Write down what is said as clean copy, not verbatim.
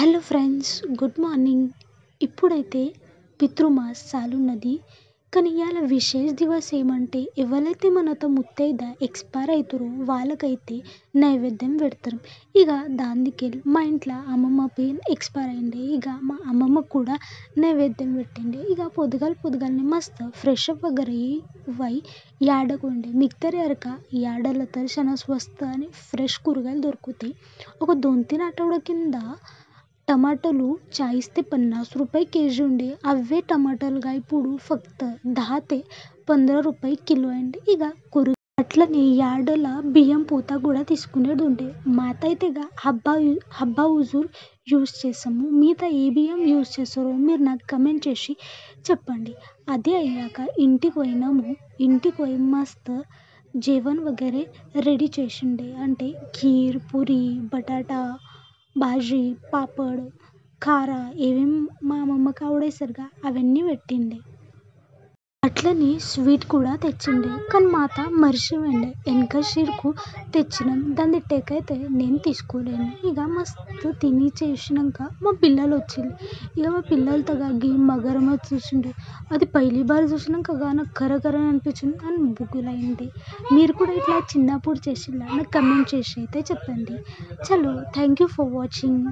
Hello friends, good morning. ఇప్పుడైతే పితృమాస్ చాలున్నది. కానీ ఇవాళ విశేష దివస్ ఏమంటే ఎవరైతే మనతో ముత్తైద ఎక్స్పైర్ అవుతారో వాళ్ళకైతే నైవేద్యం పెడతారు. ఇక దానికెళ్ళి మా ఇంట్లో అమ్మమ్మ ఎక్స్పైర్ అయింది. ఇక మా అమ్మమ్మకు కూడా నైవేద్యం పెట్టిండే. ఇక పొద్దుగాలనే మస్తు ఫ్రెష్ అప్ వై యాడకు ఉండే మిక్తర్ ఎరక యాడల చాలా స్వస్థ అని ఫ్రెష్ కూరగాయలు దొరుకుతాయి. ఒక 2-3 आठवडे కింద टमाटोలు 40 ते 50 रुपये केजी ఉండే. అవే టమాటాలుగా ఇప్పుడు ఫక్త 10 ते 15 रुपये కిలో అండి. ఇక అట్లనే యాడల బియ్యం పూత కూడా తీసుకునేది ఉండే. మాత అయితే హబ్బా హుజూర్ యూస్ చేస్తాము. మిగతా ఏ బియ్యం యూస్ చేస్తారో మీరు నాకు కమెంట్ చేసి చెప్పండి. అదే అయ్యాక ఇంటికి పోయినాము. ఇంటికి పోయి మస్తు जेवण वगैरे రెడీ చేసిండే. అంటే ఖీర్, పూరి, బటాటా, భాజీ, పాపడ్, కార ఏమేమి మా అమ్మమ్మకి ఆవిడేసరిగా అవన్నీ పెట్టిండే. అట్లనే స్వీట్ కూడా తెచ్చిండే. కానీ మాత మర్చిపోయిండే. వెనక షీర్కు తెచ్చినాం. దాన్ని టేకైతే నేను తీసుకోలేను. ఇక మస్తు తిని చేసినాక మా పిల్లలు వచ్చింది. ఇక మా పిల్లలతో గీ మగరమచ్చ చూసిండే. అది పైలి బార్ చూసినాక నాకు కరకర అనిపించింది అని బుగ్గులైంది. మీరు కూడా ఇట్లా చిన్నప్పుడు చేసిందా? నాకు కమెంట్ చేసి అయితే చెప్పండి. చలో, థ్యాంక్ యూ ఫర్ వాచింగ్.